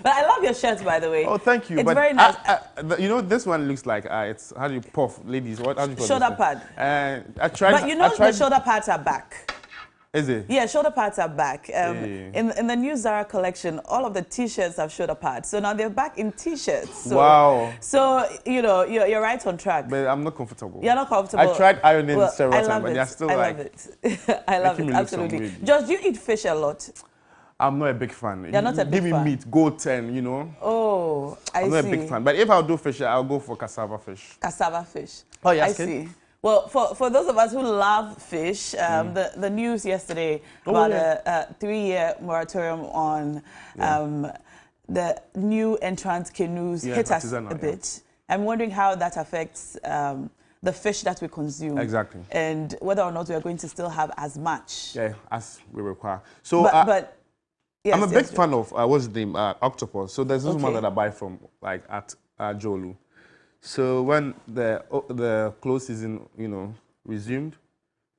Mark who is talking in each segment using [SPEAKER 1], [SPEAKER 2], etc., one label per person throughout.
[SPEAKER 1] But I love your shirt, by the way.
[SPEAKER 2] Oh, thank you.
[SPEAKER 1] It's
[SPEAKER 2] but
[SPEAKER 1] very nice.
[SPEAKER 2] you know, this one looks like it's how do you puff, ladies? How do you call
[SPEAKER 1] shoulder
[SPEAKER 2] this
[SPEAKER 1] pad.
[SPEAKER 2] I tried.
[SPEAKER 1] But you know the shoulder pads are back.
[SPEAKER 2] Is it?
[SPEAKER 1] Yeah, shoulder pads are back. In the new Zara collection, all of the T-shirts have shoulder pads. So now they're back in T-shirts. So,
[SPEAKER 2] wow.
[SPEAKER 1] So, you know, you're right on track.
[SPEAKER 2] But I'm not comfortable.
[SPEAKER 1] You're not comfortable.
[SPEAKER 2] I tried ironing several times, but you're still
[SPEAKER 1] I
[SPEAKER 2] like...
[SPEAKER 1] love it. I love it, absolutely. Just, do you eat fish a lot?
[SPEAKER 2] I'm not a big fan.
[SPEAKER 1] You're not a big fan?
[SPEAKER 2] Give me meat, goat 10, you know.
[SPEAKER 1] Oh, I see.
[SPEAKER 2] I'm not a big fan. But if I'll do fish, I'll go for cassava fish.
[SPEAKER 1] Cassava fish.
[SPEAKER 2] Oh, yes.
[SPEAKER 1] I see. Well, for those of us who love fish, the news yesterday about a 3-year moratorium on the new entrant canoes hit us a bit. I'm wondering how that affects the fish that we consume.
[SPEAKER 2] Exactly.
[SPEAKER 1] And whether or not we are going to still have as much.
[SPEAKER 2] Yeah, as we require. So,
[SPEAKER 1] yes,
[SPEAKER 2] I'm a big fan of, what's the name, octopus. So there's this one that I buy from, like, at Jolu. So when the close season, you know, resumed,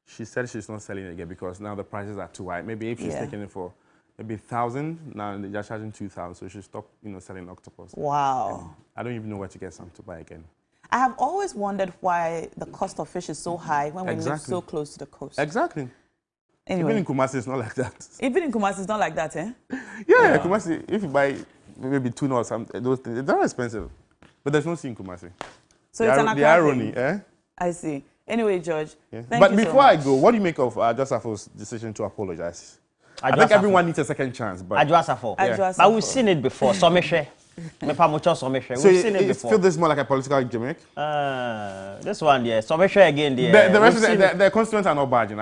[SPEAKER 2] she said she's not selling it again because now the prices are too high. Maybe if she's taking it for maybe 1,000, now they're charging 2,000, so she stopped, you know, selling octopus.
[SPEAKER 1] Wow.
[SPEAKER 2] And I don't even know where to get some to buy again.
[SPEAKER 1] I have always wondered why the cost of fish is so high when we live so close to the coast.
[SPEAKER 2] Exactly.
[SPEAKER 1] Anyway.
[SPEAKER 2] Even in Kumasi, it's not like that.
[SPEAKER 1] Even in Kumasi, it's not like that, eh?
[SPEAKER 2] Yeah, Kumasi, if you buy maybe tuna or something, those things, they're not expensive. But there's no sea in Kumasi.
[SPEAKER 1] So it's an
[SPEAKER 2] the irony, eh?
[SPEAKER 1] I see. Anyway, George, thank you
[SPEAKER 2] But before
[SPEAKER 1] so
[SPEAKER 2] I go, what do you make of Adwoa decision to apologize? I think everyone needs a second chance. But
[SPEAKER 1] Adwoa
[SPEAKER 3] but we've seen it before. So we've seen it before.
[SPEAKER 2] Feel this more like a political gimmick?
[SPEAKER 3] This one, yeah. So again,
[SPEAKER 2] the constituents are not barging.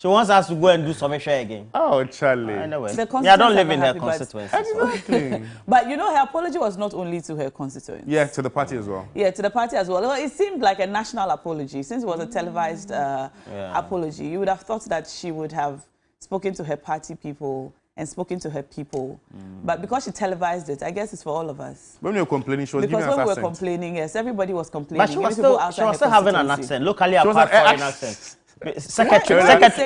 [SPEAKER 3] She wants us to go and do Somesha again.
[SPEAKER 2] Oh, Charlie.
[SPEAKER 3] Anyway. I don't live in her constituency.
[SPEAKER 2] Exactly.
[SPEAKER 1] But you know, her apology was not only to her constituents.
[SPEAKER 2] Yeah, to the party as well.
[SPEAKER 1] Yeah, to the party as well. It seemed like a national apology. Since it was a televised apology, you would have thought that she would have spoken to her party people and spoken to her people. But because she televised it, I guess it's for all of us.
[SPEAKER 2] When you were complaining, she was giving us
[SPEAKER 1] accent. Because when we were complaining, yes, everybody was complaining.
[SPEAKER 3] But she was still having an accent, locally acquired foreign accent. Secretary.
[SPEAKER 2] That's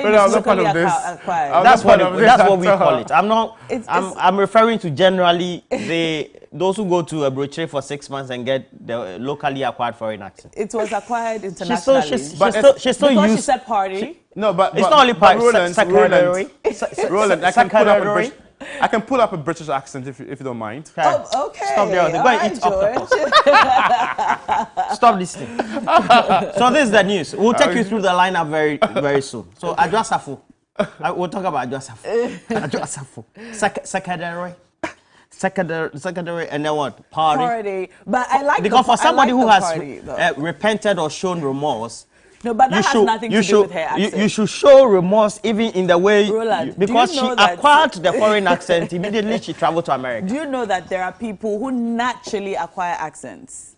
[SPEAKER 3] what we call it. I'm referring to generally those who go to a brochure for 6 months and get the locally acquired foreign accent.
[SPEAKER 1] It was acquired internationally.
[SPEAKER 3] She's still used.
[SPEAKER 1] She said party.
[SPEAKER 2] No, but
[SPEAKER 3] it's not only party.
[SPEAKER 2] Roland, I can pull up a British accent if you don't mind.
[SPEAKER 1] Oh, okay.
[SPEAKER 3] Stop there. Go and eat octopus. Stop listening. So this is the news. We'll take you through the lineup very soon. So Adwoa Safo. We'll talk about Adwoa Safo. Adwoa Safo. Secretary, and then what? Party.
[SPEAKER 1] But I like
[SPEAKER 3] because for somebody who has repented or shown remorse.
[SPEAKER 1] No, but that has nothing to do with her accent.
[SPEAKER 3] You should show remorse even in the way,
[SPEAKER 1] Roland,
[SPEAKER 3] because she acquired the foreign accent, immediately she traveled to America.
[SPEAKER 1] Do you know that there are people who naturally acquire accents?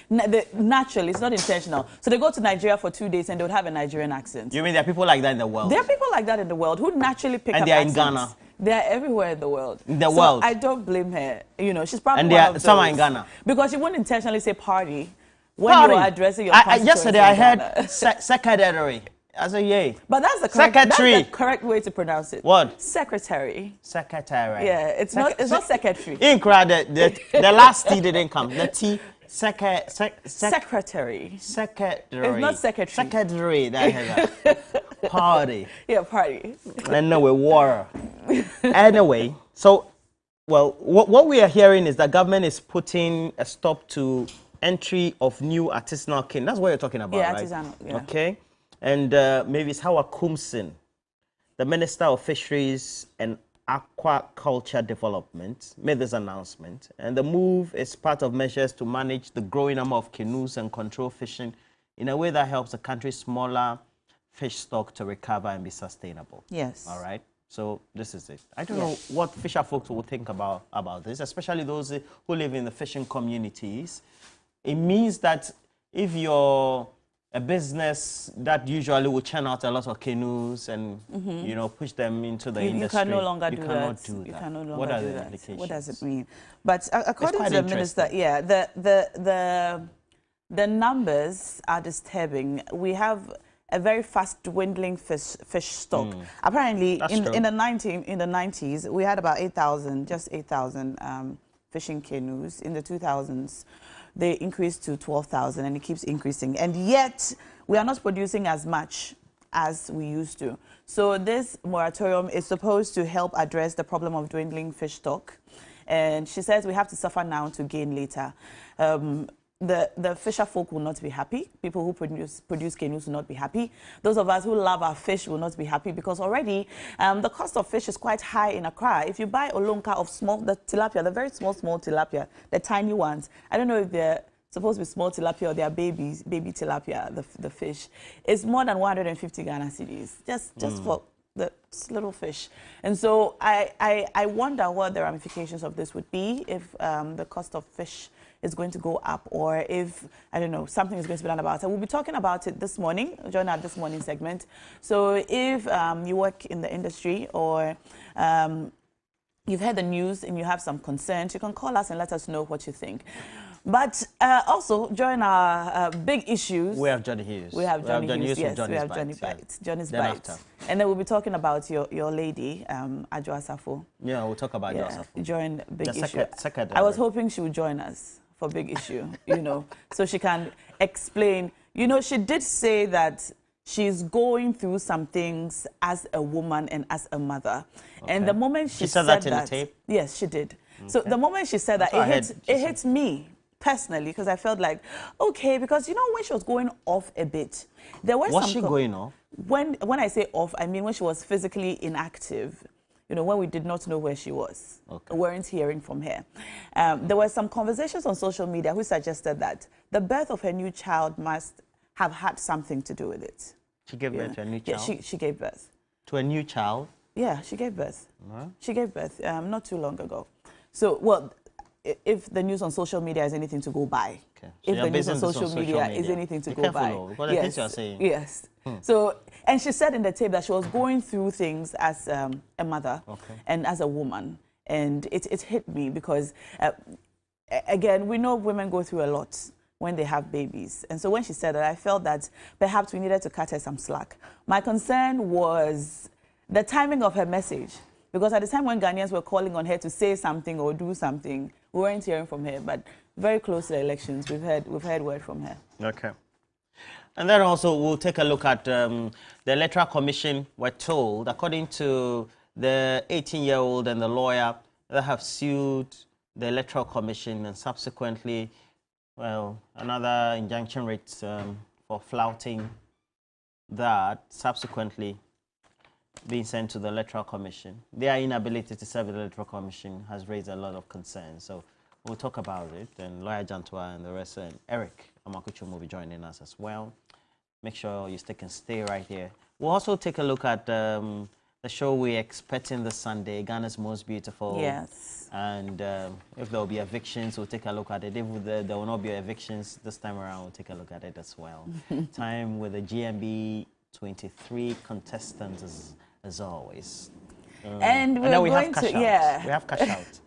[SPEAKER 1] Naturally, it's not intentional. So they go to Nigeria for 2 days and they would have a Nigerian accent.
[SPEAKER 3] You mean there are people like that in the world?
[SPEAKER 1] There are people like that in the world who naturally pick up
[SPEAKER 3] And
[SPEAKER 1] accents.
[SPEAKER 3] they are in Ghana?
[SPEAKER 1] They are everywhere in the world.
[SPEAKER 3] In the world?
[SPEAKER 1] I don't blame her. You know, she's probably
[SPEAKER 3] and
[SPEAKER 1] one of those.
[SPEAKER 3] Some are in Ghana?
[SPEAKER 1] Because she wouldn't intentionally say party. When you are addressing your
[SPEAKER 3] yesterday I heard secretary. I said, yay.
[SPEAKER 1] But that's the correct way to pronounce it.
[SPEAKER 3] What?
[SPEAKER 1] Secretary.
[SPEAKER 3] Secretary.
[SPEAKER 1] Yeah, it's not secretary.
[SPEAKER 3] The last T didn't come. The T,
[SPEAKER 1] secretary.
[SPEAKER 3] Secretary.
[SPEAKER 1] It's not secretary.
[SPEAKER 3] Secretary. That party.
[SPEAKER 1] Yeah, party.
[SPEAKER 3] And no, we're war. Anyway, so, well, what we are hearing is that government is putting a stop to entry of new artisanal cane. That's what you're talking about, right?
[SPEAKER 1] Artisanal, yeah.
[SPEAKER 3] Okay. And maybe it's Howard Kumsin, the Minister of Fisheries and Aquaculture Development, made this announcement. And the move is part of measures to manage the growing number of canoes and control fishing in a way that helps the country's smaller fish stock to recover and be sustainable.
[SPEAKER 1] Yes.
[SPEAKER 3] All right. So this is it. I don't know what fisher folks will think about this, especially those who live in the fishing communities. It means that if you're a business that usually will churn out a lot of canoes and you know, push them into the industry,
[SPEAKER 1] you can no longer do that.
[SPEAKER 3] You can no longer do that.
[SPEAKER 1] What does it mean? But according to the minister, the numbers are disturbing. We have a very fast dwindling fish stock. Apparently, in the 90s, we had about 8,000, just 8,000 fishing canoes. In the 2000s, they increased to 12,000, and it keeps increasing. And yet, we are not producing as much as we used to. So this moratorium is supposed to help address the problem of dwindling fish stock. And she says we have to suffer now to gain later. The fisher folk will not be happy. People who produce canoes will not be happy. Those of us who love our fish will not be happy because already the cost of fish is quite high in Accra. If you buy olonka of the tilapia, the very small tilapia, the tiny ones, I don't know if they're supposed to be small tilapia or they are baby tilapia, the fish, it's more than 150 Ghana cedis, just for the little fish. And so I wonder what the ramifications of this would be if the cost of fish is going to go up, or if, I don't know, something is going to be done about it. We'll be talking about it this morning, join our this morning segment. So if you work in the industry, or you've heard the news and you have some concerns, you can call us and let us know what you think. But also, during our big issues...
[SPEAKER 3] We have Johnny Hughes.
[SPEAKER 1] We have Johnny Hughes, yes. We have Johnny Bites. Johnny's Bites. And then we'll be talking about your lady, Adjo Asafo.
[SPEAKER 3] Yeah, we'll talk about Adjo Asafo.
[SPEAKER 1] During big issue. I was hoping she would join us for big issue, you know, so she can explain. You know, she did say that she's going through some things as a woman and as a mother. Okay. And the moment she said that... in the tape? Yes, she did. Okay. So the moment she said that, it hit me personally, because I felt like, okay, because, you know, when she was going off a bit, there were some...
[SPEAKER 3] Was she going off?
[SPEAKER 1] When I say off, I mean when she was physically inactive. You know, when we did not know where she was, weren't hearing from her. There were some conversations on social media who suggested that the birth of her new child must have had something to do with it.
[SPEAKER 3] She gave birth to a new child?
[SPEAKER 1] Yeah, she gave birth.
[SPEAKER 3] To a new child?
[SPEAKER 1] Yeah, she gave birth. She gave birth not too long ago. So, well, if the news on social media is anything to go by, if the news on social media is anything to go by,
[SPEAKER 3] what are things you're saying?
[SPEAKER 1] Yes. So, and she said in the tape that she was going through things as a mother and as a woman, and it hit me because, again, we know women go through a lot when they have babies, and so when she said that, I felt that perhaps we needed to cut her some slack. My concern was the timing of her message. Because at the time when Ghanaians were calling on her to say something or do something, we weren't hearing from her. But very close to the elections, we've heard word from her. Okay.
[SPEAKER 3] And then also we'll take a look at the Electoral Commission. We're told, according to the 18-year-old and the lawyer that have sued the Electoral Commission, and subsequently, well, another injunction writ for flouting that, subsequently being sent to the Electoral Commission. Their inability to serve the Electoral Commission has raised a lot of concerns. So we'll talk about it. And Lawyer Jantua and the rest, and Eric Amakuchum will be joining us as well. Make sure you stay right here. We'll also take a look at the show we're expecting this Sunday, Ghana's Most Beautiful.
[SPEAKER 1] Yes.
[SPEAKER 3] And if there will be evictions, we'll take a look at it. If there will not be evictions this time around, we'll take a look at it as well. Time with the GMB 23 contestants as always.
[SPEAKER 1] And we're going to,
[SPEAKER 3] we have cash out.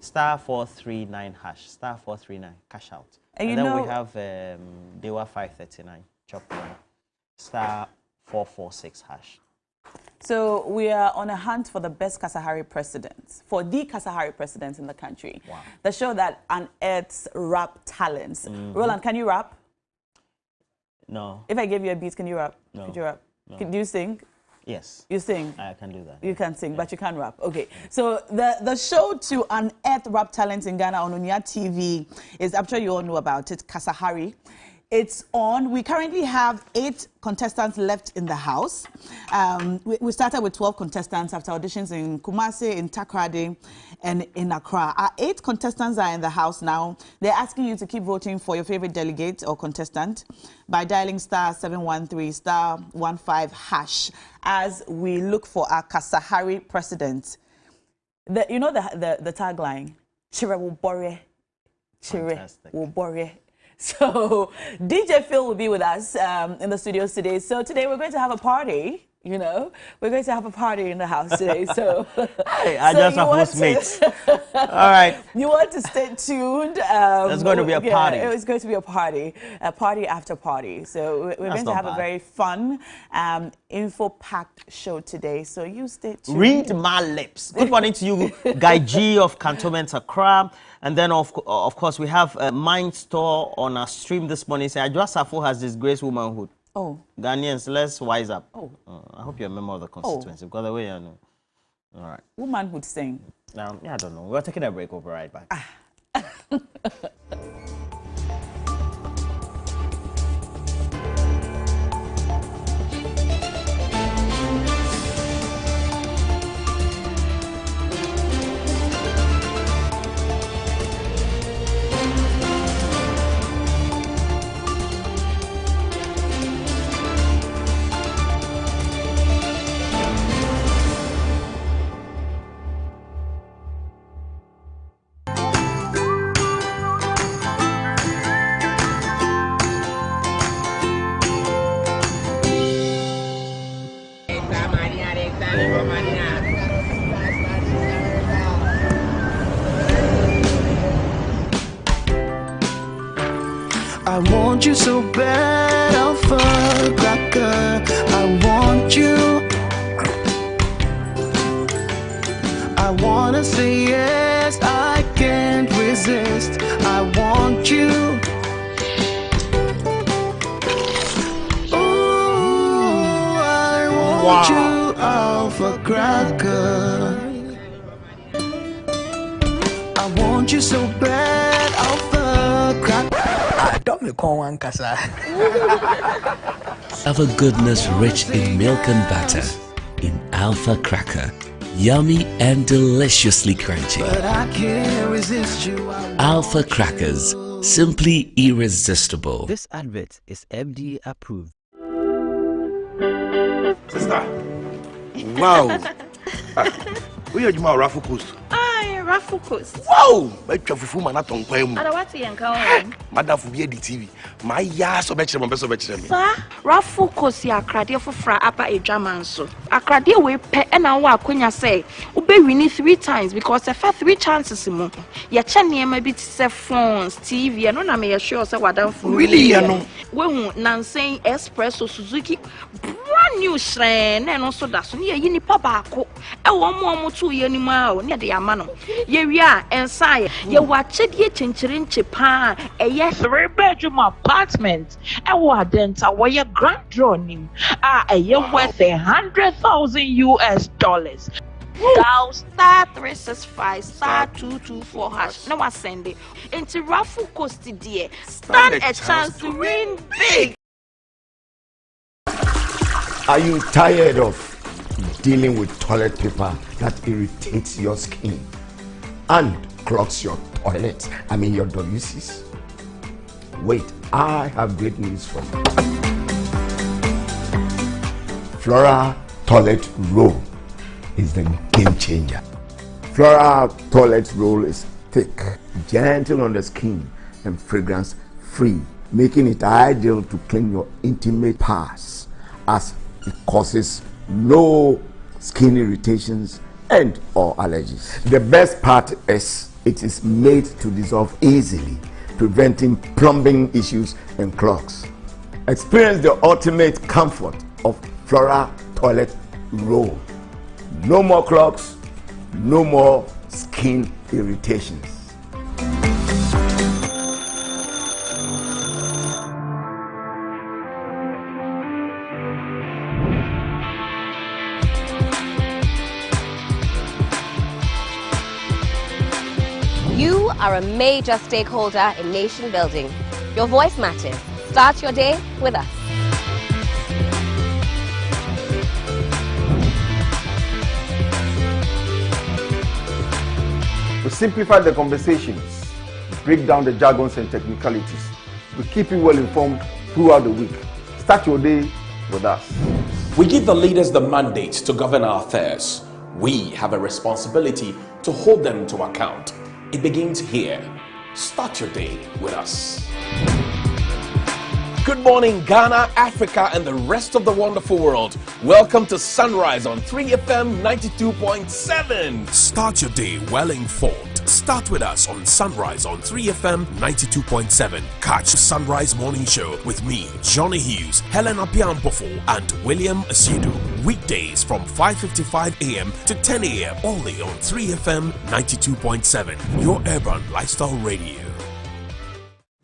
[SPEAKER 3] Star 439 hash. Star 439 cash out. And then we have Dewa 539 chop one. Star 446 hash.
[SPEAKER 1] So we are on a hunt for the best Kasahari president, for the Kasahari president in the country.
[SPEAKER 3] Wow.
[SPEAKER 1] The show that unearths rap talents. Roland, can you rap?
[SPEAKER 3] No.
[SPEAKER 1] If I gave you a beat, can you rap?
[SPEAKER 3] No.
[SPEAKER 1] Could you rap?
[SPEAKER 3] No.
[SPEAKER 1] Do you sing?
[SPEAKER 3] Yes.
[SPEAKER 1] You sing?
[SPEAKER 3] I can do that.
[SPEAKER 1] You can sing, but you can't rap. Okay. So the show to unearth rap talent in Ghana on Unia TV is, I'm sure you all know about it, Kasahari. It's on. We currently have 8 contestants left in the house. We started with 12 contestants after auditions in Kumasi, in Takoradi, and in Accra. Our 8 contestants are in the house now. They're asking you to keep voting for your favorite delegate or contestant by dialing star 713 star 15 hash as we look for our Kasahari president. You know the tagline, Chire will bore, Chire will bore. So DJ Phil will be with us in the studios today. So today we're going to have a party. You know, we're going to have a party in the house today, so
[SPEAKER 3] Hey, I just have postmates. All right.
[SPEAKER 1] You want to stay tuned.
[SPEAKER 3] There's going to be a party.
[SPEAKER 1] It's going to be a party after party. So we're going to have a very fun, info-packed show today. So you stay tuned.
[SPEAKER 3] Read my lips. Good morning to you, Guy G of Cantonment Accra. And then, of course, we have Mind Store on our stream this morning. Saying Adwoa Safo has disgraced womanhood.
[SPEAKER 1] Oh.
[SPEAKER 3] Ghanaians, let's wise up.
[SPEAKER 1] Oh.
[SPEAKER 3] I hope you're a member of the constituency. Because the way I know. All right.
[SPEAKER 1] Womanhood saying.
[SPEAKER 3] Yeah, I don't know. We're taking a break. We'll be right back.
[SPEAKER 4] I want you so bad, Alpha Cracker. I want you. I wanna say yes, I can't resist. I want you. Ooh, I want you, Alpha Cracker. I want you so bad, Alpha Cracker. Don't me call one casa.
[SPEAKER 5] Alpha goodness rich in milk and butter. In Alpha Cracker. Yummy and deliciously crunchy.
[SPEAKER 4] But I can't resist you.
[SPEAKER 5] Alpha Crackers. Simply irresistible.
[SPEAKER 6] This advert is FDA approved.
[SPEAKER 7] Sister. Wow. We are Juma Raffle Coast.
[SPEAKER 8] Raffle Coast.
[SPEAKER 7] Wow! I travel man at on Quam.
[SPEAKER 8] I want to encounter
[SPEAKER 7] Madam for the TV. My yas of Betchem, best of Betchem.
[SPEAKER 8] Sir, Raffle Coast, ya cradia for fra upper a German so. A cradia we pay and our quenya say, Ube we need 3 times because I had 3 chances. Ya chany maybe to phones, TV, and no, I may assure us what I'm for.
[SPEAKER 7] Really, you know.
[SPEAKER 8] When Nansay Espresso Suzuki, brand new shrine, and also that's near Yini Pabako. I want more 2 years near the Amano. Ye are and sire, ye watch it ye chinchirin chipa, a yes 3-bedroom apartment. I want denta where your grand drawing a year worth $100,000 Dial *365 *224 hash. No one send it. Into Raffle Coast dear. Stand a chance to win big.
[SPEAKER 9] Are you tired of dealing with toilet paper that irritates your skin and clogs your toilet? I mean your WCs? Wait, I have great news for you. Flora Toilet Roll is the game changer. Flora Toilet Roll is thick, gentle on the skin, and fragrance free, making it ideal to clean your intimate parts as it causes no skin irritations and or allergies. The best part is it is made to dissolve easily, preventing plumbing issues and clogs. Experience the ultimate comfort of Flora Toilet Roll. No more clogs, no more skin irritations.
[SPEAKER 10] You are a major stakeholder in nation building. Your voice matters. Start your day with us.
[SPEAKER 11] We simplify the conversations, break down the jargons and technicalities. We keep you well informed throughout the week. Start your day with us.
[SPEAKER 12] We give the leaders the mandate to govern our affairs. We have a responsibility to hold them to account. It begins here. Start your day with us. Good morning, Ghana, Africa, and the rest of the wonderful world. Welcome to Sunrise on 3FM 92.7.
[SPEAKER 13] Start your day well informed. Start with us on Sunrise on 3FM 92.7. Catch Sunrise Morning Show with me, Johnny Hughes, Helena Piampofo, and William Asidu. Weekdays from 5:55 a.m. to 10 a.m. only on 3FM 92.7. Your urban lifestyle radio.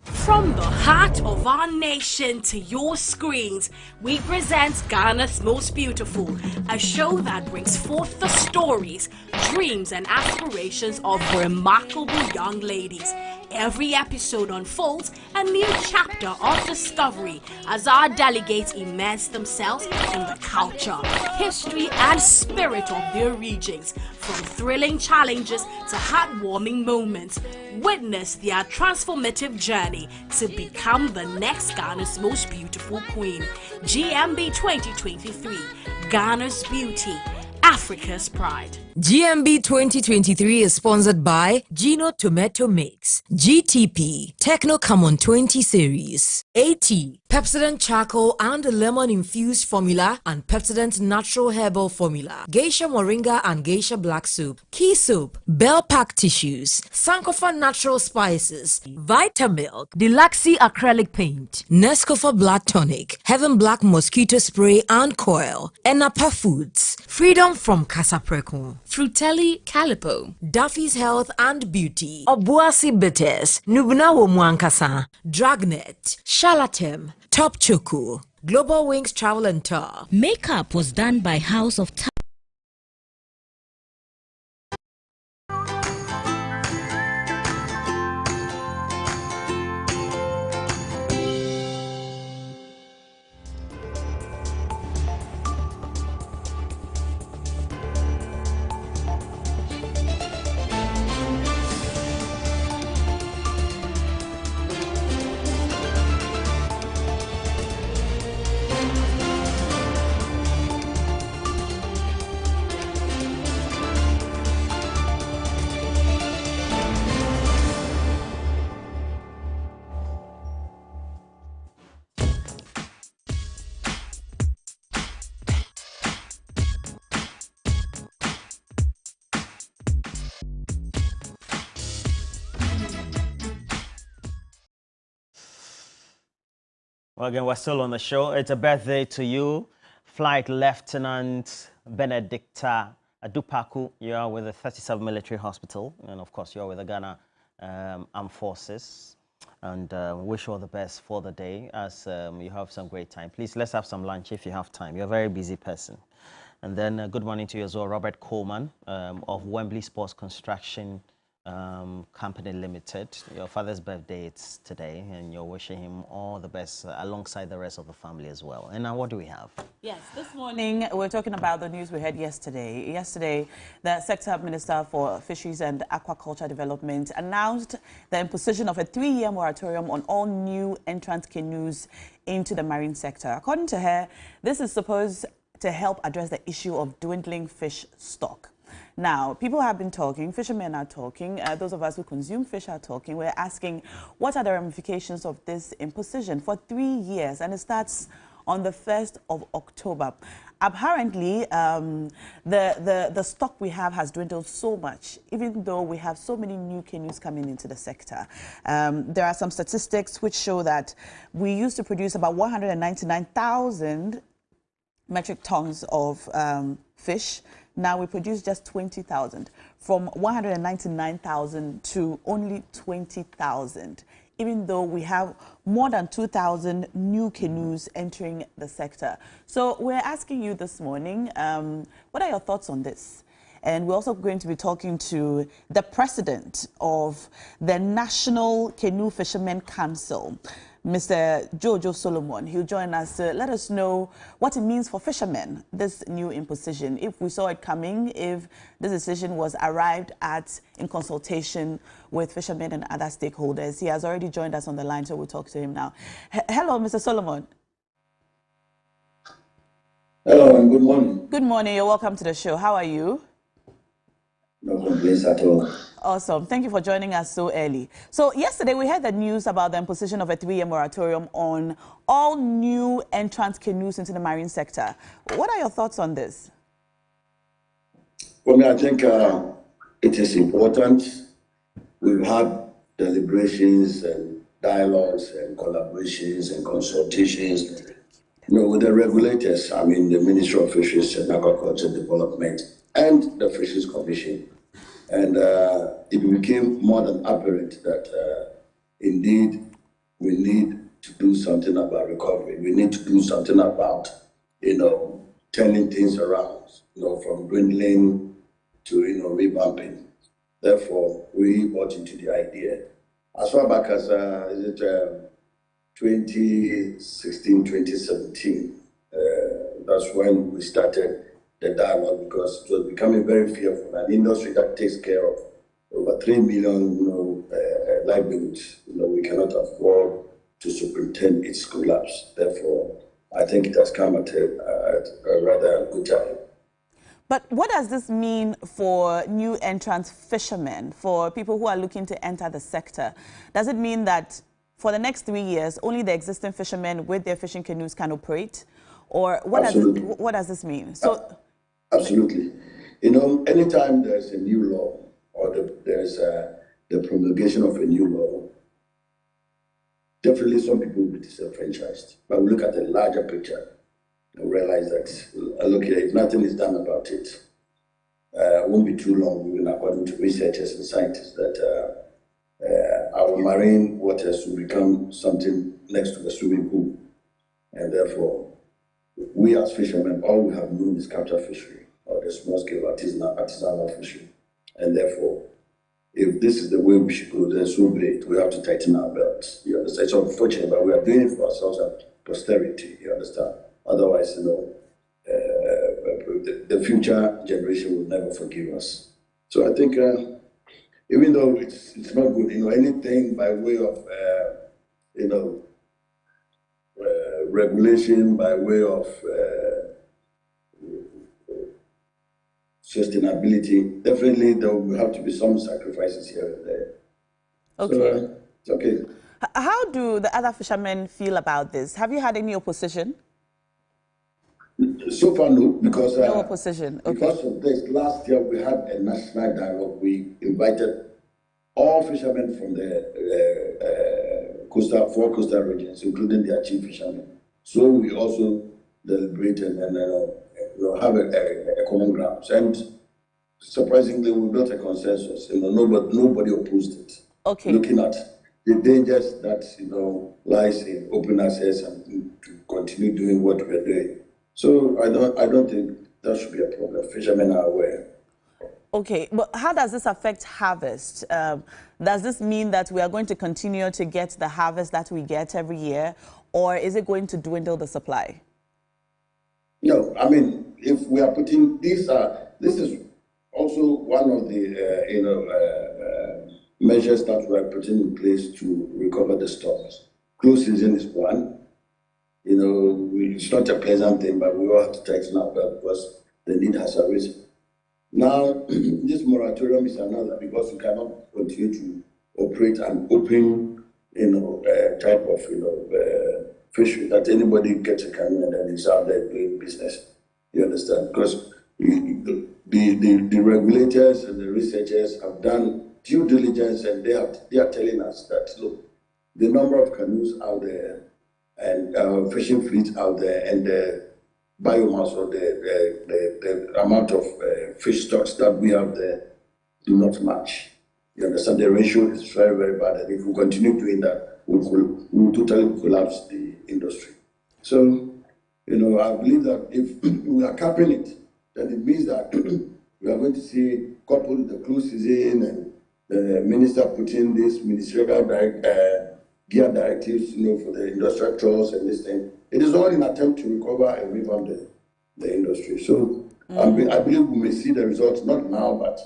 [SPEAKER 14] From the heart of our nation to your screens, we present Ghana's Most Beautiful, a show that brings forth the stories, dreams, and aspirations of remarkable young ladies. Every episode unfolds a new chapter of discovery as our delegates immerse themselves in the culture, history, and spirit of their regions. From thrilling challenges to heartwarming moments, witness their transformative journey to become the next Ghana's Most Beautiful Queen. GMB 2023, Ghana's Beauty, Africa's Pride.
[SPEAKER 15] GMB 2023 is sponsored by Gino Tomato Mix, GTP, Techno Camon 20 Series, AT, Pepsodent Charcoal and Lemon Infused Formula and Pepsodent Natural Herbal Formula, Geisha Moringa and Geisha Black Soup, Key Soap, Bell Pack Tissues, Sankofa Natural Spices, Vitamilk, Deluxe Acrylic Paint, Nescofa Blood Tonic, Heaven Black Mosquito Spray and Coil, Enapa Foods, Freedom from Casapreco, Frutelli Calipo, Duffy's Health and Beauty, Obuasi Bitters, Nubnawo Mwankasa, Dragnet, Shalatem, Top Choco, Global Wings Travel and Tour.
[SPEAKER 16] Makeup was done by House of
[SPEAKER 3] Well, again, we're still on the show. It's a birthday to you, Flight Lieutenant Benedicta Adupaku. You are with the 37 Military Hospital, and of course, you're with the Ghana Armed Forces. And wish you all the best for the day as you have some great time. Please, let's have some lunch if you have time. You're a very busy person. And then good morning to you as well, Robert Coleman of Wembley Sports Construction Company Limited. Your father's birthday is today, and you're wishing him all the best alongside the rest of the family as well. And now what do we have?
[SPEAKER 1] Yes, this morning we're talking about the news we heard yesterday. Yesterday, the Sector Minister for Fisheries and Aquaculture Development announced the imposition of a 3-year moratorium on all new entrant canoes into the marine sector. According to her, this is supposed to help address the issue of dwindling fish stock. Now, people have been talking, fishermen are talking, those of us who consume fish are talking. We're asking, what are the ramifications of this imposition for 3 years? And it starts on the 1st of October. Apparently, the stock we have has dwindled so much, even though we have so many new canoes coming into the sector. There are some statistics which show that we used to produce about 199,000 metric tons of fish. Now we produce just 20,000, from 199,000 to only 20,000, even though we have more than 2,000 new canoes entering the sector. So we're asking you this morning, what are your thoughts on this? And we're also going to be talking to the president of the National Canoe Fishermen Council, Mr. Jojo Solomon. He'll join us to let us know what it means for fishermen, this new imposition, if we saw it coming, if this decision was arrived at in consultation with fishermen and other stakeholders. He has already joined us on the line, so we'll talk to him now. Hello, Mr. Solomon.
[SPEAKER 17] Hello, and good morning.
[SPEAKER 1] Good morning. You're welcome to the show. How are you?
[SPEAKER 17] No complaints at all.
[SPEAKER 1] Awesome. Thank you for joining us so early. So yesterday we heard the news about the imposition of a 3-year moratorium on all new entrant canoes into the marine sector. What are your thoughts on this?
[SPEAKER 17] Well, I think it is important. We've had deliberations and dialogues and collaborations and consultations, with the regulators, the Ministry of Fisheries and Agriculture Development and the Fisheries Commission. And it became more than apparent that indeed we need to do something about recovery. We need to do something about, turning things around, from dwindling to, revamping. Therefore, we bought into the idea. As far back as 2016, 2017, that's when we started the dialogue, because it was becoming very fearful. An industry that takes care of over 3 million, livelihoods, we cannot afford to superintend its collapse. Therefore, I think it has come at a rather good time.
[SPEAKER 1] But what does this mean for new entrant fishermen, for people who are looking to enter the sector? Does it mean that for the next 3 years, only the existing fishermen with their fishing canoes can operate? Or what does this mean? So,
[SPEAKER 17] absolutely. Anytime there's a new law or there's the promulgation of a new law, definitely some people will be disenfranchised. But we look at the larger picture and realize that, look here, if nothing is done about it, it won't be too long, even according to researchers and scientists, that our marine waters will become something next to a swimming pool. And therefore, we as fishermen, all we have known is capture fishery or the small-scale artisanal fishery. And therefore, if this is the way we should go, then so be it. We have to tighten our belts. You understand? It's unfortunate, but we are doing it for ourselves and posterity. You understand? Otherwise, the future generation will never forgive us. So I think, even though it's not good, anything by way of, regulation, by way of sustainability, definitely there will have to be some sacrifices here and there.
[SPEAKER 1] Okay.
[SPEAKER 17] So, it's okay.
[SPEAKER 1] How do the other fishermen feel about this? Have you had any opposition?
[SPEAKER 17] So far, no, because
[SPEAKER 1] no opposition. Okay.
[SPEAKER 17] Because of this, last year we had a national dialogue. We invited all fishermen from the four coastal regions, including their chief fishermen. So we also deliberated and have a common ground. And surprisingly, we built a consensus. Nobody opposed it.
[SPEAKER 1] Okay.
[SPEAKER 17] Looking at the dangers that lies in open access and to continue doing what we're doing. So I don't think that should be a problem. Fishermen are aware.
[SPEAKER 1] Okay, but how does this affect harvest? Does this mean that we are going to continue to get the harvest that we get every year, or is it going to dwindle the supply?
[SPEAKER 17] No, if we are putting this is also one of the measures that we are putting in place to recover the stocks. Close season is one. It's not a pleasant thing, but we all have to tighten up because the need has arisen. Now, this moratorium is another, because we cannot continue to operate an open, type of, fishery that anybody gets a canoe and then is out there doing business. You understand? Because the regulators and the researchers have done due diligence, and they are telling us that, look, the number of canoes out there and fishing fleet out there and the biomass or the amount of fish stocks that we have there do not match. You understand? The ratio is very, very bad, and if we continue doing that, we will totally collapse the industry. So, I believe that if we are capping it, then it means that we are going to see, coupled with the close season and the minister putting this ministerial gear directives, for the industrial trawls and this thing. It is all in an attempt to recover and revamp the industry. So I believe we may see the results, not now, but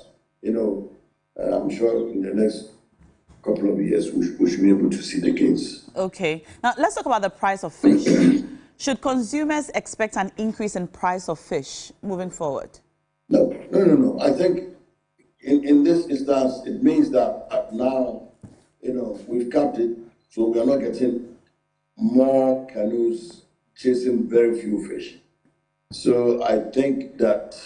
[SPEAKER 17] I'm sure in the next couple of years we should be able to see the gains.
[SPEAKER 1] Okay. Now let's talk about the price of fish. Should consumers expect an increase in price of fish moving forward?
[SPEAKER 17] No. I think in this instance, it means that now, we've capped it, so we are not getting more canoes chasing very few fish. So I think that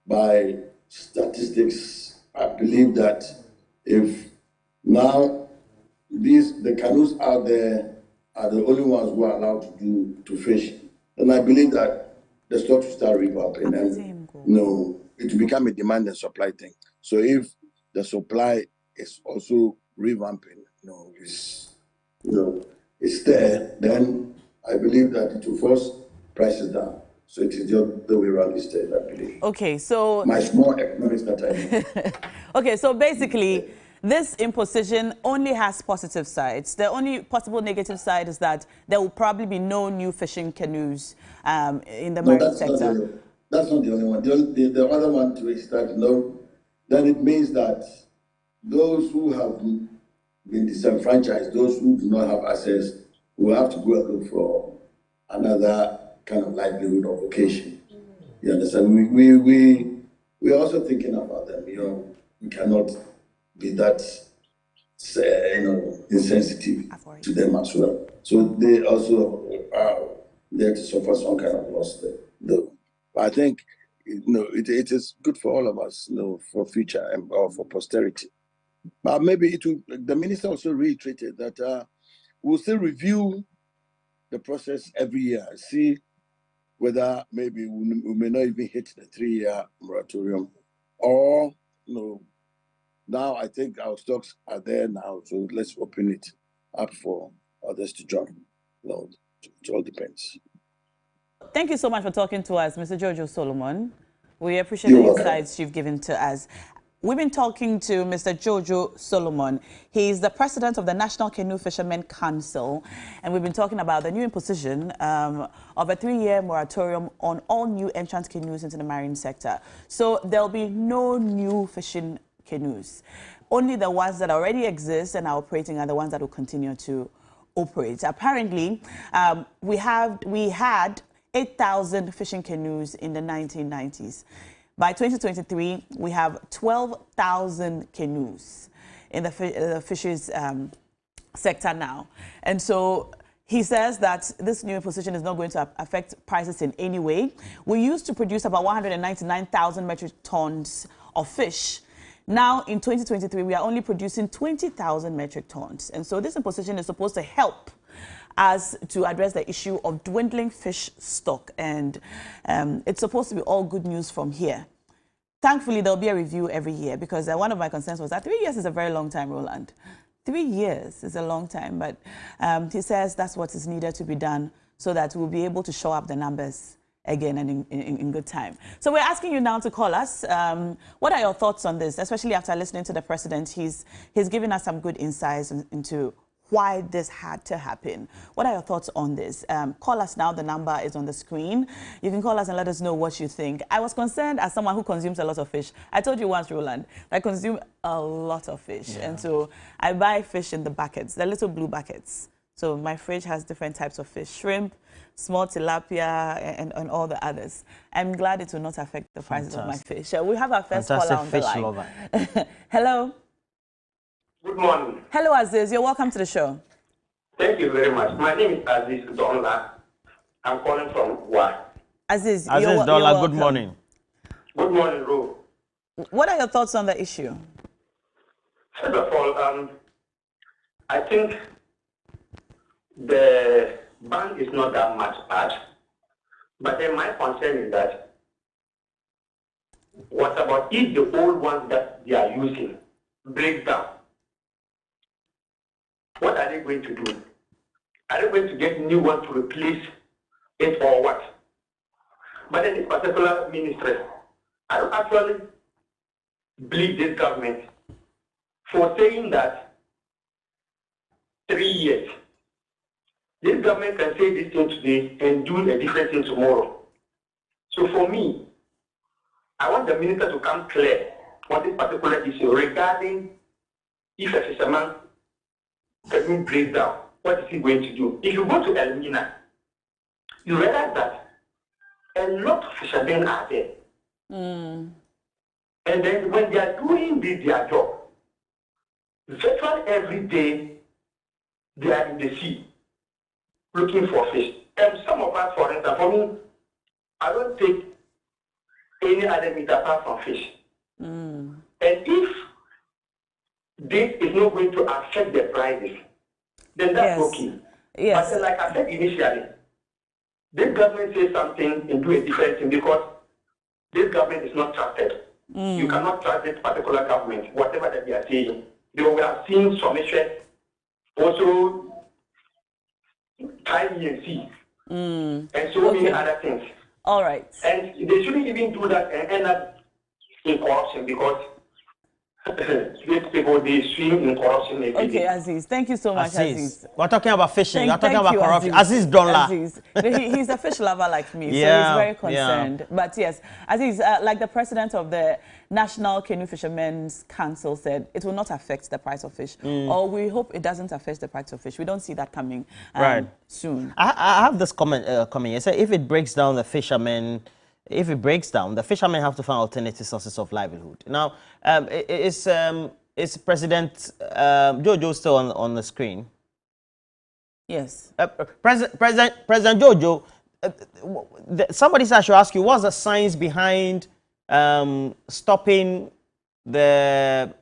[SPEAKER 17] by statistics, I believe that if now the canoes out there are the only ones who are allowed to fish, then I believe that the stock will start revamping, and it will become a demand and supply thing. So if the supply is also revamping, it's there, then I believe that it will force prices down. So it is just the way around instead, I believe.
[SPEAKER 1] Okay, so
[SPEAKER 17] my small economics that I know.
[SPEAKER 1] Okay, so basically, this imposition only has positive sides. The only possible negative side is that there will probably be no new fishing canoes in the marine sector.
[SPEAKER 17] That's not the only one. The other one too is that then it means that those who have been disenfranchised, those who do not have access, will have to go and look for another kind of livelihood or vocation. You understand? We are also thinking about them. We cannot be that insensitive to them as well. So they also are there to suffer some kind of loss there. Though I think it is good for all of us, for future and or for posterity. But maybe the minister also reiterated that we'll still review the process every year, see whether maybe we may not even hit the 3-year moratorium, or now I think our stocks are there now, so let's open it up for others to join. It all depends.
[SPEAKER 1] Thank you so much for talking to us, Mr. Jojo Solomon. We appreciate the insights you've given to us. We've been talking to Mr. Jojo Solomon. He's the president of the National Canoe Fishermen Council, and we've been talking about the new imposition of a 3-year moratorium on all new entrant canoes into the marine sector. So there'll be no new fishing canoes. Only the ones that already exist and are operating are the ones that will continue to operate. Apparently, we had 8,000 fishing canoes in the 1990s. By 2023, we have 12,000 canoes in the fisheries sector now. And so he says that this new imposition is not going to affect prices in any way. We used to produce about 199,000 metric tons of fish. Now, in 2023, we are only producing 20,000 metric tons. And so this imposition is supposed to help us to address the issue of dwindling fish stock. And it's supposed to be all good news from here. Thankfully, there'll be a review every year, because one of my concerns was that 3 years is a very long time, Roland. 3 years is a long time, but he says that's what is needed to be done so that we'll be able to show up the numbers again and in good time. So we're asking you now to call us. What are your thoughts on this, especially after listening to the president? He's given us some good insights into why this had to happen. What are your thoughts on this? Call us now. The number is on the screen. You can call us and let us know what you think. I was concerned as someone who consumes a lot of fish. I told you once, Roland, I consume a lot of fish. Yeah. And so I buy fish in the buckets, the little blue buckets. So my fridge has different types of fish, shrimp, small tilapia, and all the others. I'm glad it will not affect the prices of my fish. We have our first caller on the line. Lover. Hello.
[SPEAKER 18] Good morning.
[SPEAKER 1] Hello, Aziz. You're welcome to the show.
[SPEAKER 18] Thank you very much. My name is Aziz Donla. I'm calling from Wa.
[SPEAKER 1] Aziz
[SPEAKER 3] Donla, good morning.
[SPEAKER 18] Good morning, Ro.
[SPEAKER 1] What are your thoughts on the issue?
[SPEAKER 18] First of all, I think the ban is not that much bad. But then my concern is that what about if the old ones that they are using break down? What are they going to do? Are they going to get new ones to replace it or what? But in this particular ministry, I don't actually believe this government for saying that 3 years. This government can say this thing today and do a different thing tomorrow. So for me, I want the minister to come clear on this particular issue regarding if a fisherman can break down, what is he going to do? If you go to Elmina, you realize that a lot of fishermen are there. And then when they are doing their job, virtually every day they are in the sea looking for fish. And some of us, for instance, for me, I don't take any other meat apart from fish. And if this is not going to affect the prices, then that's okay.
[SPEAKER 1] Yes.
[SPEAKER 18] But like I said initially, this government says something and do a different thing because this government is not trusted. You cannot trust this particular government, whatever that they are saying. They were seeing submission, also time and sea, and so many other things.
[SPEAKER 1] All right.
[SPEAKER 18] And they shouldn't even do that and end up in corruption because these people, they swim in corruption every
[SPEAKER 1] Okay,
[SPEAKER 18] day.
[SPEAKER 1] Aziz, thank you so much, Aziz.
[SPEAKER 3] We're talking about fishing. You're talking
[SPEAKER 1] Thank
[SPEAKER 3] about
[SPEAKER 1] you,
[SPEAKER 3] corruption. Aziz Dollar.
[SPEAKER 1] Aziz. He's a fish lover like me, so
[SPEAKER 3] Yeah,
[SPEAKER 1] he's very concerned. But yes, Aziz, like the president of the National Canoe Fishermen's Council said, it will not affect the price of fish. Or we hope it doesn't affect the price of fish. We don't see that coming soon.
[SPEAKER 3] I have this comment coming. It said if it breaks down, the fishermen have to find alternative sources of livelihood. Now, is President Jojo still on the screen?
[SPEAKER 1] Yes.
[SPEAKER 3] President Jojo, somebody said I should ask you, what's the science behind stopping the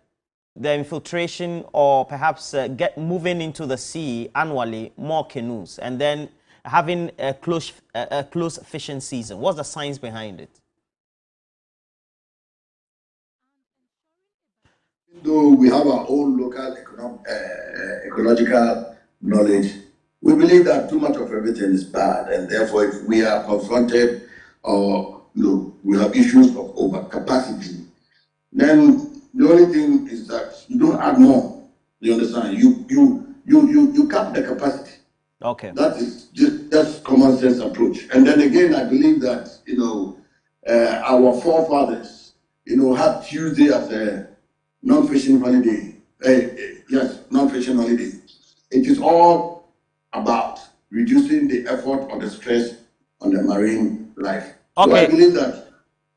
[SPEAKER 3] infiltration or perhaps moving into the sea annually more canoes and then having a close fishing season? What's the science behind it?
[SPEAKER 17] Though we have our own local ecological knowledge, we believe that too much of everything is bad, and therefore if we are confronted or we have issues of overcapacity, then the only thing is that you don't add more. You understand? You cap the capacity.
[SPEAKER 3] Okay.
[SPEAKER 17] That is just common sense approach. And then again, I believe that our forefathers had Tuesday as a non-fishing holiday. Yes, non-fishing holiday. It is all about reducing the effort or the stress on the marine life.
[SPEAKER 3] Okay.
[SPEAKER 17] So I believe that.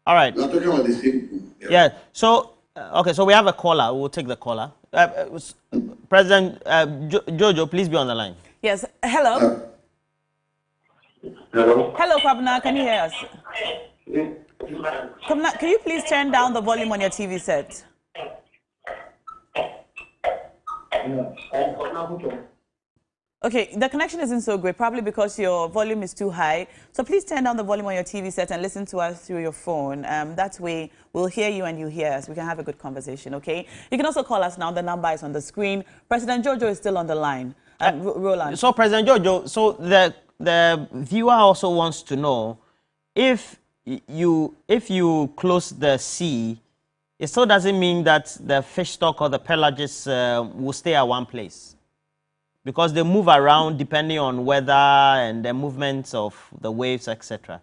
[SPEAKER 3] All right.
[SPEAKER 17] We are talking about the same thing.
[SPEAKER 3] Yeah. So, okay, so we have a caller. We'll take the caller. President Jojo, please be on the line.
[SPEAKER 1] Yes. Hello.
[SPEAKER 18] Hello.
[SPEAKER 1] Hello, Kwabena. Can you hear us? Kwabena, can you please turn down the volume on your TV set? Okay, the connection isn't so great, probably because your volume is too high. So please turn down the volume on your TV set and listen to us through your phone. That way, we'll hear you and you hear us. We can have a good conversation, okay? You can also call us now. The number is on the screen. President Jojo is still on the line. Roland.
[SPEAKER 3] So, President Jojo, so the viewer also wants to know if you close the sea, it still doesn't mean that the fish stock or the pelagists will stay at one place, because they move around depending on weather and the movements of the waves, etc.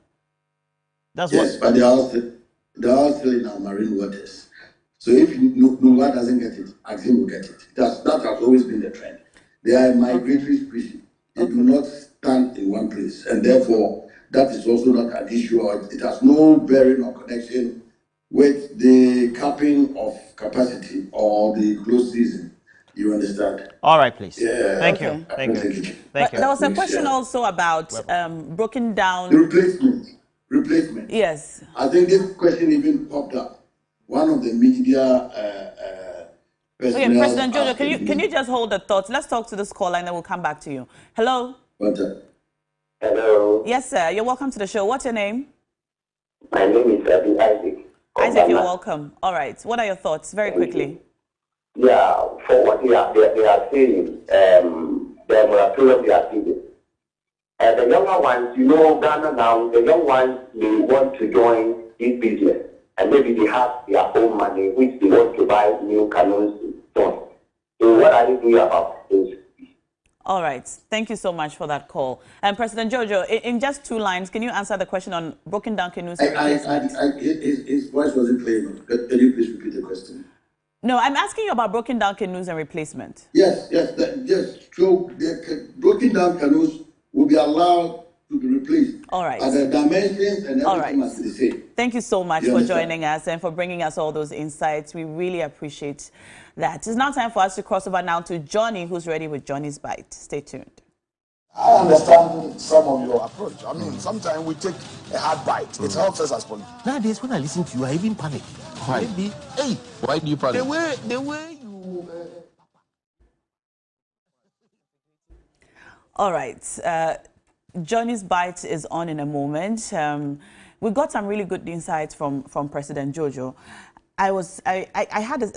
[SPEAKER 17] But they are still in our marine waters. So if Nuwa doesn't get it, Axim will get it. That has always been the trend. They are a migratory species. They do not stand in one place, and therefore that is also not an issue. It has no bearing or connection with the capping of capacity or the closed season. You understand?
[SPEAKER 3] All right, please.
[SPEAKER 17] Yeah.
[SPEAKER 3] Thank you. Thank you.
[SPEAKER 1] There was a question also about broken down...
[SPEAKER 17] The replacement.
[SPEAKER 1] Yes.
[SPEAKER 17] I think this question even popped up. One of the media...
[SPEAKER 1] Okay, President Jojo, can you just hold the thoughts? Let's talk to this caller and then we'll come back to you. Hello?
[SPEAKER 18] Hello.
[SPEAKER 1] Yes, sir. You're welcome to the show. What's your name?
[SPEAKER 18] My name is Isaac.
[SPEAKER 1] Isaac, you're welcome. All right. What are your thoughts? Very quickly.
[SPEAKER 18] Yeah, for what they are saying, the moratorium they are saying. The younger ones, Ghana now, the young ones, they want to join this business. And maybe they have their own money, which they want to buy new canoes. So what are you doing about this?
[SPEAKER 1] All right. Thank you so much for that call. And President Jojo, in just 2 lines, can you answer the question on broken down canoes?
[SPEAKER 17] His voice wasn't clear. Can you please repeat the question?
[SPEAKER 1] No, I'm asking you about broken down canoes and replacement.
[SPEAKER 17] Yes. So the broken down canoes will be allowed to be replaced.
[SPEAKER 1] All right.
[SPEAKER 17] And the dimensions and everything must be the same.
[SPEAKER 1] Thank you so much for joining us and for bringing us all those insights. We really appreciate that. It's now time for us to cross over now to Johnny, who's ready with Johnny's Bite. Stay tuned.
[SPEAKER 7] I understand some of your approach. I mean, sometimes we take a hard bite. It helps us as police.
[SPEAKER 19] Nowadays, when I listen to you, I even panic.
[SPEAKER 7] Why?
[SPEAKER 19] Maybe, hey,
[SPEAKER 7] Why do you panic?
[SPEAKER 19] The way you.
[SPEAKER 1] All right. Johnny's Bite is on in a moment. We got some really good insights from President Jojo. I had